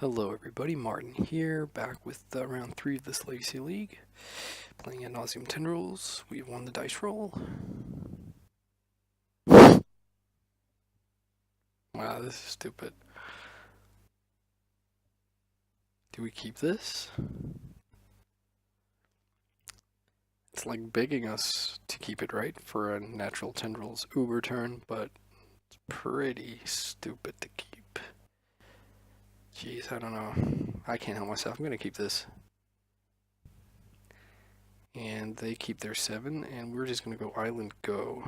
Hello everybody, Martin here, back with round 3 of this Legacy League. Playing Ad Nauseam 10 rules. We won the dice roll. Wow, this is stupid. Do we keep this? It's like begging us to keep it, right? For a natural tendrils uber turn, but it's pretty stupid to keep. Jeez, I don't know. I can't help myself. I'm gonna keep this. And they keep their 7, and we're just gonna go island go.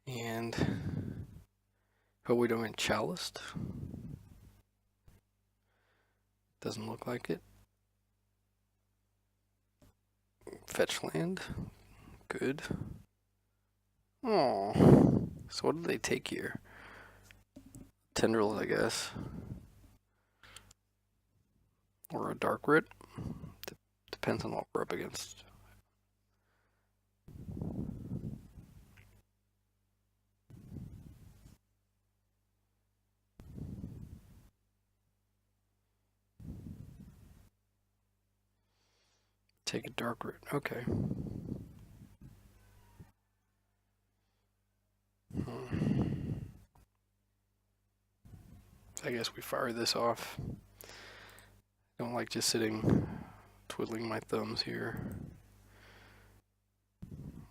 And hope we don't get chaliced. Doesn't look like it. Fetch land. Good. Oh. So what did they take here? Tendrils, I guess. Or a dark rit. Depends on what we're up against. Take a dark rit. Okay. I guess we fire this off. Don't like just sitting twiddling my thumbs here.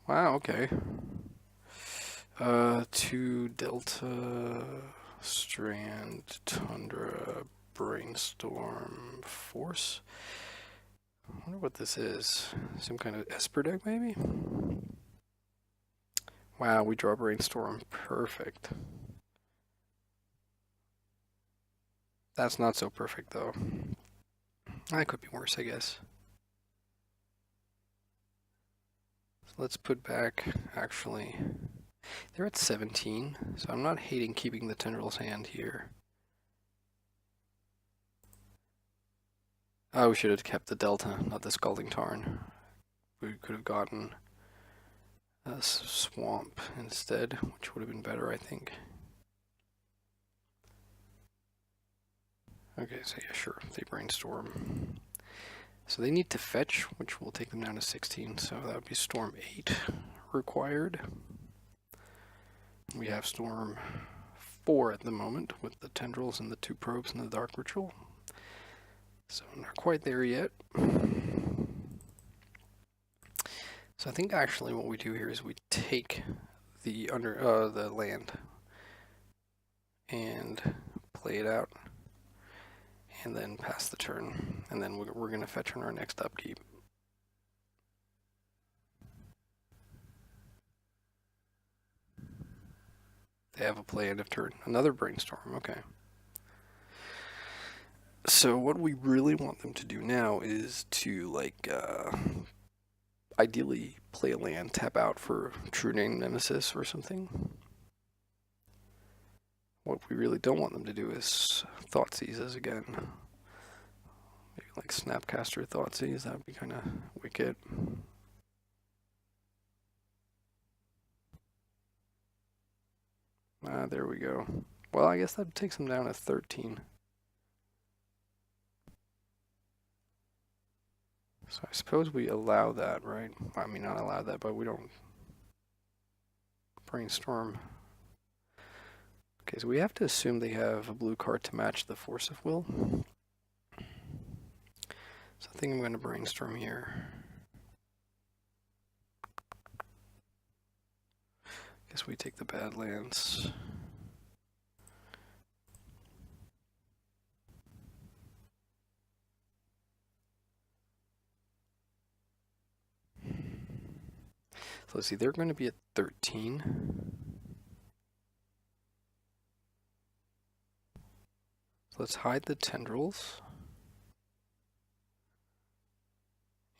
Wow, okay. 2 Delta, Strand, Tundra, Brainstorm, Force. I wonder what this is. Some kind of Esper deck, maybe? Wow, we draw Brainstorm. Perfect. That's not so perfect, though. That could be worse, I guess. So let's put back, actually. They're at 17, so I'm not hating keeping the Tendrils hand here. Oh, we should have kept the Delta, not the Scalding Tarn. We could have gotten a Swamp instead, which would have been better, I think. Okay, so yeah, sure, they Brainstorm. So they need to fetch, which will take them down to 16, so that would be Storm 8 required. We have Storm 4 at the moment, with the Tendrils and the 2 Probes and the Dark Ritual. So not quite there yet. So I think actually what we do here is we take the the land and play it out, and then pass the turn, and then we're going to fetch on our next upkeep. They have a play end of turn. Another Brainstorm, okay. So what we really want them to do now is to, like, ideally play a land, tap out for True Name Nemesis or something. What we really don't want them to do is Thoughtseizes again. Maybe like Snapcaster Thoughtseize, that would be kind of wicked. There we go. Well, I guess that takes them down to 13. So I suppose we allow that, right? I mean, not allow that, but we don't Brainstorm. Okay, so we have to assume they have a blue card to match the Force of Will. So I think I'm going to Brainstorm here. Guess we take the Badlands. So let's see, they're going to be at 13. So let's hide the Tendrils.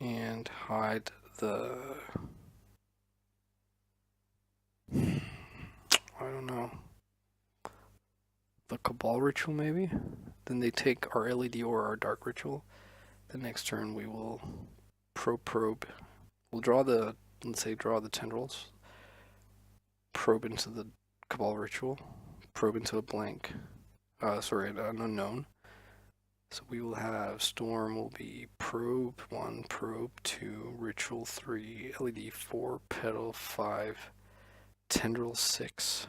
And hide the... I don't know. The Cabal Ritual, maybe? Then they take our LED or our Dark Ritual. The next turn we will probe. We'll draw the, let's say, draw the Tendrils. Probe into the Cabal Ritual. probe into a blank. Sorry, an unknown. So we will have Storm will be Probe 1, Probe 2, Ritual 3, LED 4, Petal 5, Tendril 6.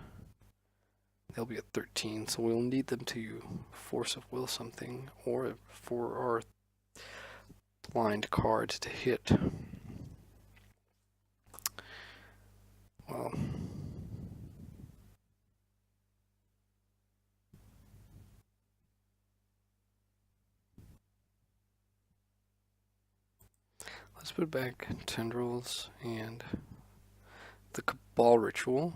They'll be at 13, so we'll need them to Force of Will something, or for our blind card to hit. Well, let's put back Tendrils and the Cabal Ritual,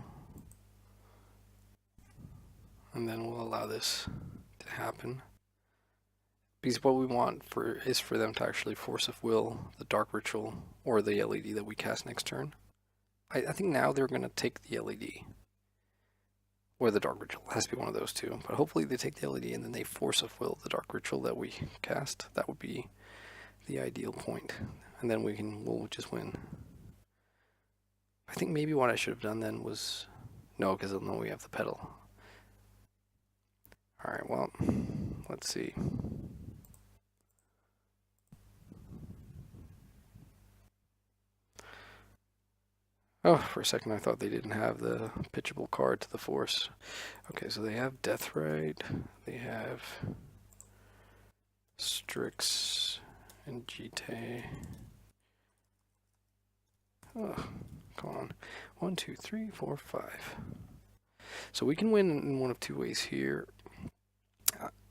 and then we'll allow this to happen. Because what we want is for them to actually Force of Will the Dark Ritual or the LED that we cast next turn. I think now they're going to take the LED. Or the Dark Ritual. It has to be one of those two. But hopefully they take the LED and then they Force of Will the Dark Ritual that we cast. That would be the ideal point. And then we'll just win. I think maybe what I should have done then was... No, because they'll know we have the Petal. Alright, well, let's see. Oh, for a second I thought they didn't have the pitchable card to the Force. Okay, so they have Deathblade, they have Strix and Jite. Oh, come on. 1, 2, 3, 4, 5. So we can win in one of two ways here.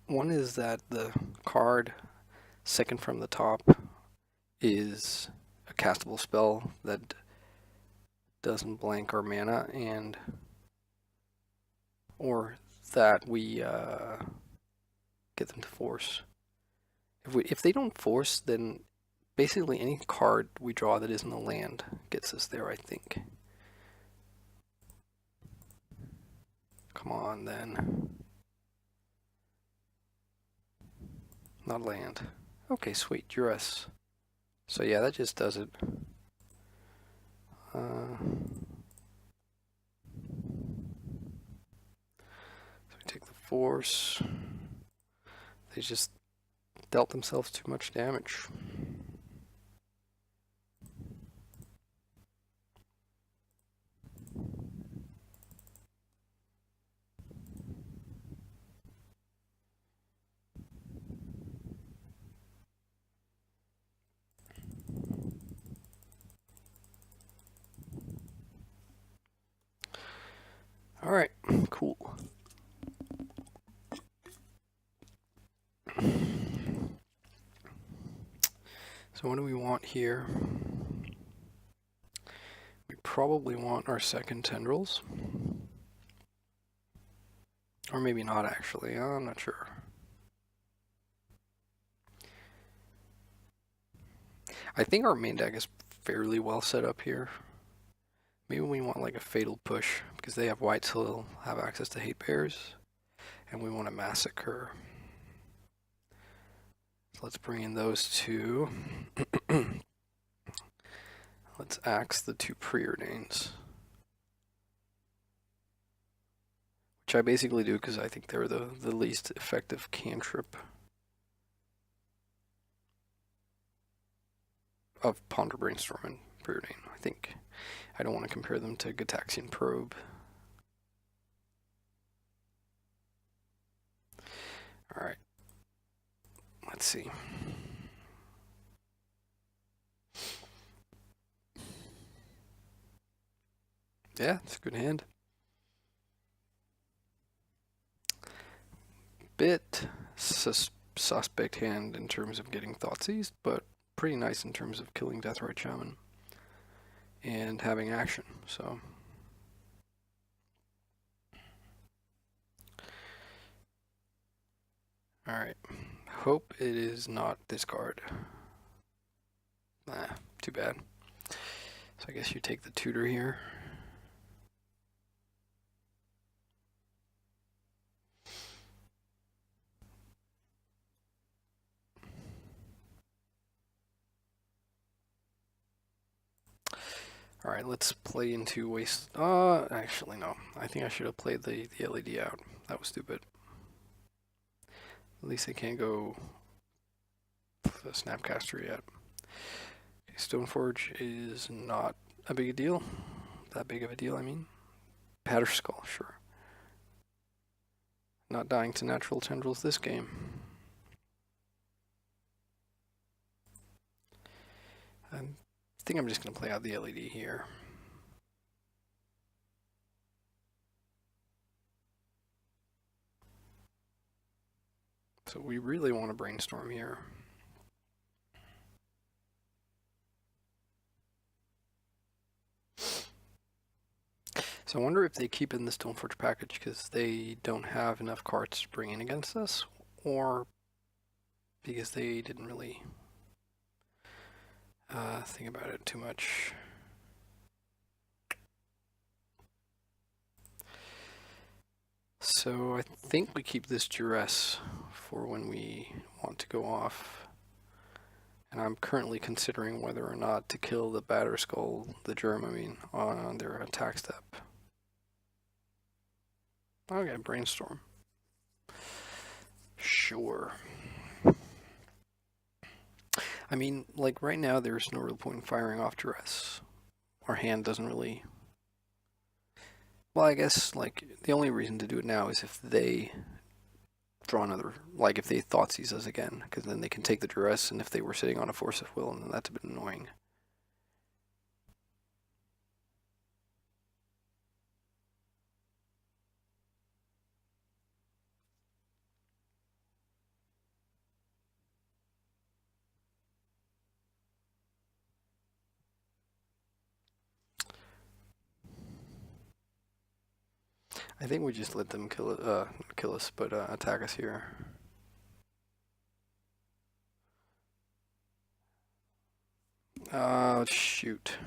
One is that the card second from the top is a castable spell that doesn't blank our mana, and or that we get them to force. If they don't force, then basically any card we draw that isn't a land gets us there, I think. Come on, then. Not land. Okay, sweet, Duress. So yeah, that just does it. So we take the Force. They just dealt themselves too much damage. Alright, cool. So what do we want here? We probably want our second Tendrils. Or maybe not, actually. I'm not sure. I think our main deck is fairly well set up here. Maybe we want like a Fatal Push, because they have white, so they'll have access to Hate Bears. And we want to Massacre. So let's bring in those two. Let's axe the two Preordains. Which I basically do because I think they're the least effective cantrip of Ponder, Brainstorm, and Preordain, I think. I don't want to compare them to Gataxian Probe. Alright. Let's see. Yeah, it's a good hand. Bit suspect hand in terms of getting Thoughtseized, but pretty nice in terms of killing Deathrite Shaman and having action, so. Alright, hope it is not this card. Nah, too bad. So I guess you take the tutor here. Alright, let's play into waste. Actually, no. I think I should have played the LED out. That was stupid. At least I can't go the Snapcaster yet. Okay, Stoneforge is not a big deal. That big of a deal, I mean. Batterskull, sure. Not dying to natural tendrils this game. I think I'm just going to play out the LED here. So we really want to brainstorm here. So I wonder if they keep in the Stoneforge package because they don't have enough cards to bring in against us, or because they didn't really think about it too much. So I think we keep this duress for when we want to go off. And I'm currently considering whether or not to kill the Batterskull, the germ, I mean, on their attack step. Okay, brainstorm. Sure. I mean, like right now, there's no real point in firing off duress. Our hand doesn't really. Well, I guess like the only reason to do it now is if they draw another, like if they Thoughtseize us again, because then they can take the duress, and if they were sitting on a force of will, then that's a bit annoying. I think we just let them kill us, but attack us here. Shoot.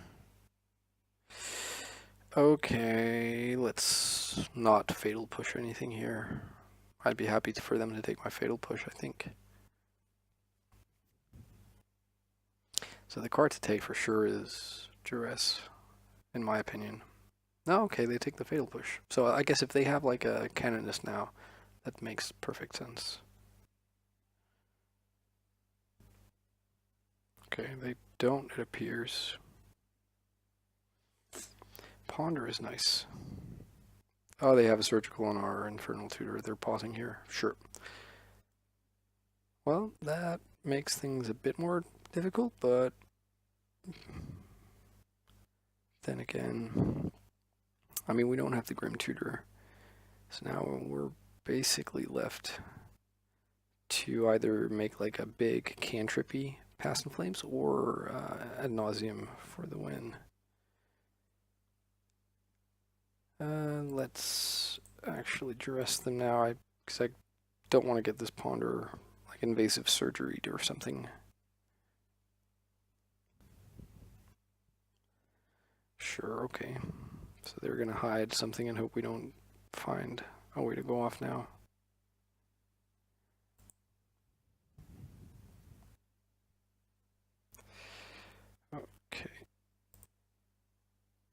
Okay, let's not fatal push anything here. I'd be happy for them to take my fatal push, I think. So the card to take for sure is duress, in my opinion. No, okay, they take the fatal push. So I guess if they have like a Canonist now, that makes perfect sense. Okay, they don't, it appears. Ponder is nice. Oh, they have a surgical on our Infernal Tutor. They're pausing here. Sure. Well, that makes things a bit more difficult, but then again, I mean, we don't have the Grim Tutor. So now we're basically left to either make like a big cantrippy Past in Flames or Ad Nauseam for the win. Let's actually dress them now, because I don't want to get this Ponder like invasive surgery or something. Sure, okay. So they're gonna hide something and hope we don't find a way to go off now. Okay.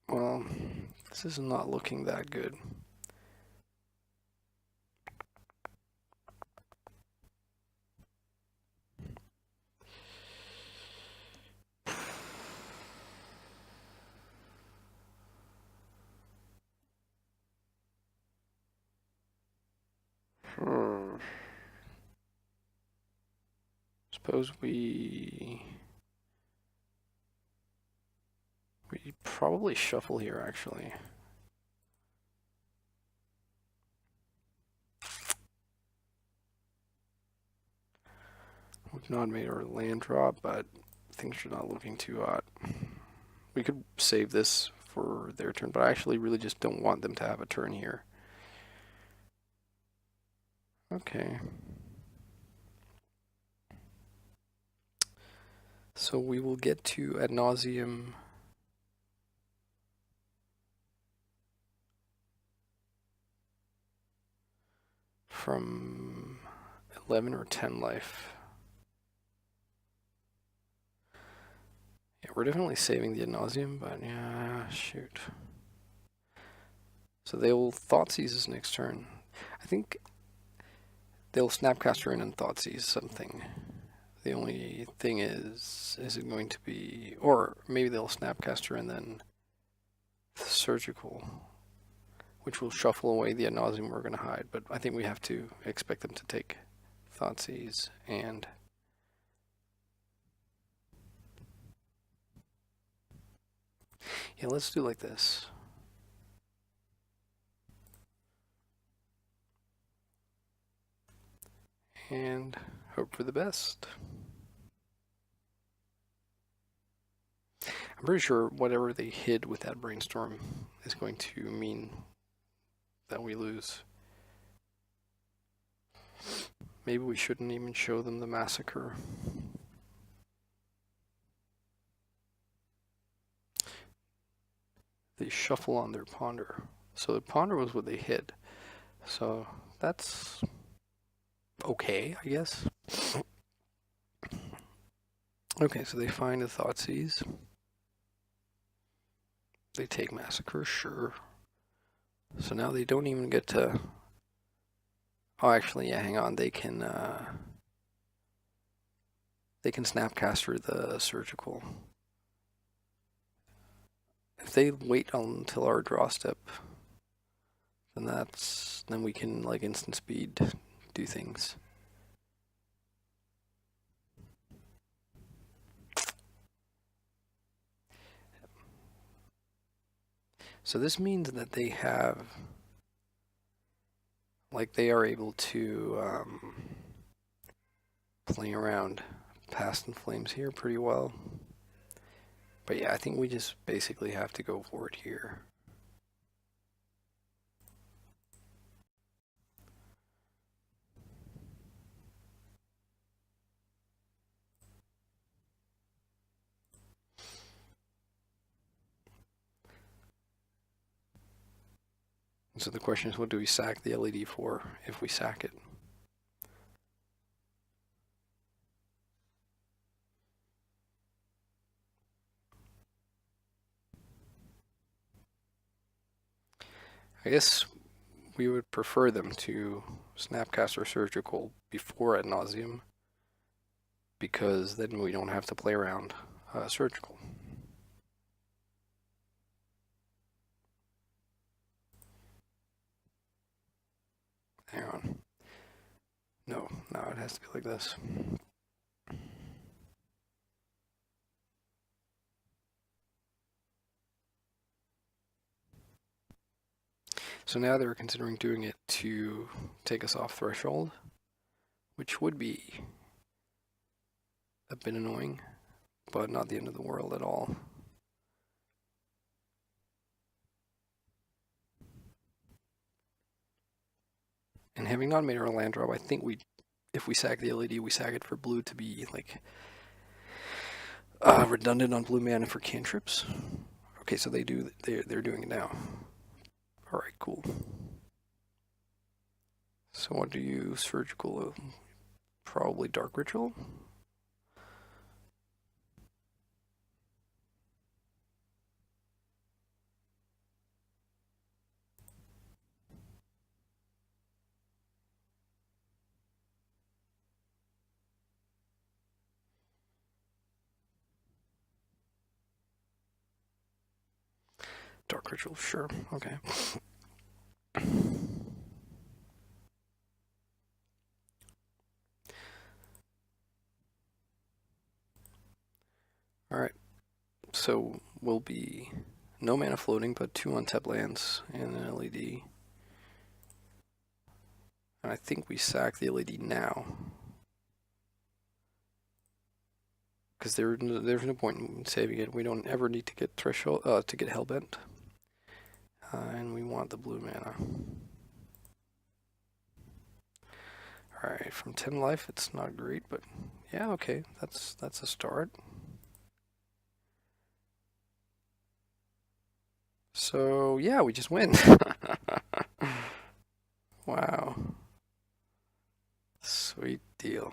Well, this is not looking that good. Suppose we probably shuffle here, actually. We've not made our land drop, but things are not looking too hot. We could save this for their turn, but I actually really just don't want them to have a turn here. Okay. So we will get to Ad Nauseam from 11 or 10 life. Yeah, we're definitely saving the ad nauseam, but yeah, shoot. So they'll Thoughtseize his next turn. I think they'll Snapcaster in and Thoughtseize something. The only thing is it going to be, or maybe they'll Snapcaster and then Surgical, which will shuffle away the ad nauseam we're going to hide. But I think we have to expect them to take Thoughtseize and yeah, let's do like this. And hope for the best. I'm pretty sure whatever they hid with that brainstorm is going to mean that we lose. Maybe we shouldn't even show them the massacre. They shuffle on their ponder. So the ponder was what they hid. So that's okay, I guess. Okay, so they find a Thoughtseize. They take Massacre, sure. So now they don't even get to... Oh, actually, yeah, hang on. They can Snapcaster the Surgical. If they wait until our draw step, then we can, like, instant speed do things. So this means that they have, like, they are able to play around Past in Flames here pretty well. But yeah, I think we just basically have to go for it here. So the question is, what do we sack the LED for if we sack it? I guess we would prefer them to Snapcaster Surgical before ad nauseam, because then we don't have to play around Surgical. Hang on. No, it has to be like this. So now they're considering doing it to take us off threshold, which would be a bit annoying, but not the end of the world at all. And having not made our land drop, I think if we sack the LED, we sack it for blue to be like redundant on blue mana for cantrips. Okay, so they're doing it now. All right, cool. So what do you Surgical? Probably Dark Ritual. Dark Ritual, sure, okay. Alright, so we'll be no mana floating, but 2 untapped lands and an LED. And I think we sack the LED now. Because there's no point in saving it. We don't ever need to get threshold to get Hellbent. And we want the blue mana. Alright, from 10 life it's not great, but yeah, okay, that's a start. So yeah, we just win. Wow. Sweet deal.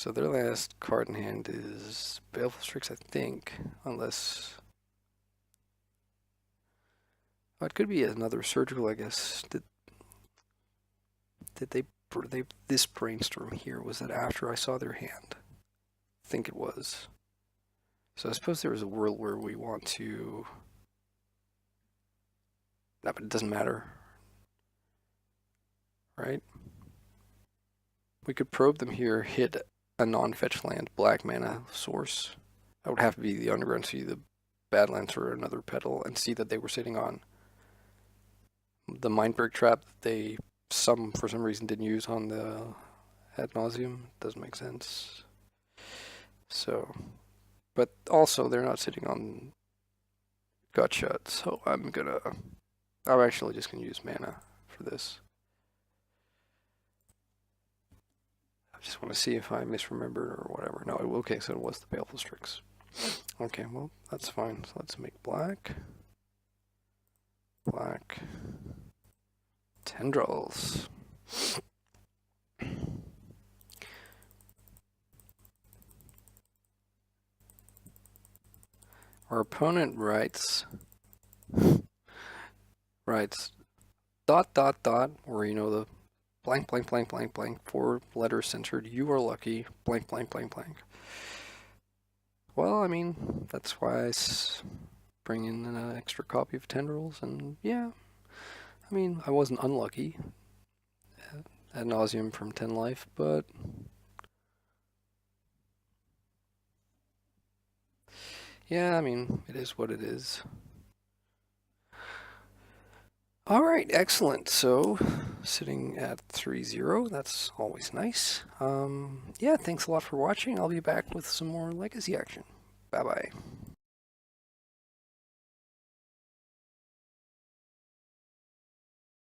So their last card in hand is Baleful Strix, I think, unless... Oh, it could be another surgical, I guess. Did they this brainstorm here, was that after I saw their hand? I think it was. So I suppose there is a world where we want to... No, but it doesn't matter. Right? We could probe them here, hit a non-fetch land, black mana source. That would have to be the Underground Sea, the Badlands, or another petal, and see that they were sitting on the Mindbreak trap that they for some reason didn't use on the ad nauseum. Doesn't make sense. So, but also they're not sitting on Gutshot, so I'm actually just gonna use mana for this. I just want to see if I misremembered or whatever. No, okay, so it was the Baleful Strix. Okay, well, that's fine. So let's make black. Black. Tendrils. Our opponent writes dot dot dot, or you know, the blank blank blank blank blank, 4 letters censored, you are lucky, blank blank blank blank. Well, I mean, that's why I bring in an extra copy of Tendrils, and yeah, I mean, I wasn't unlucky. Ad nauseum from 10 life, but yeah, I mean, it is what it is. Alright, excellent. So, sitting at 3-0, that's always nice. Yeah, thanks a lot for watching. I'll be back with some more Legacy action. Bye-bye.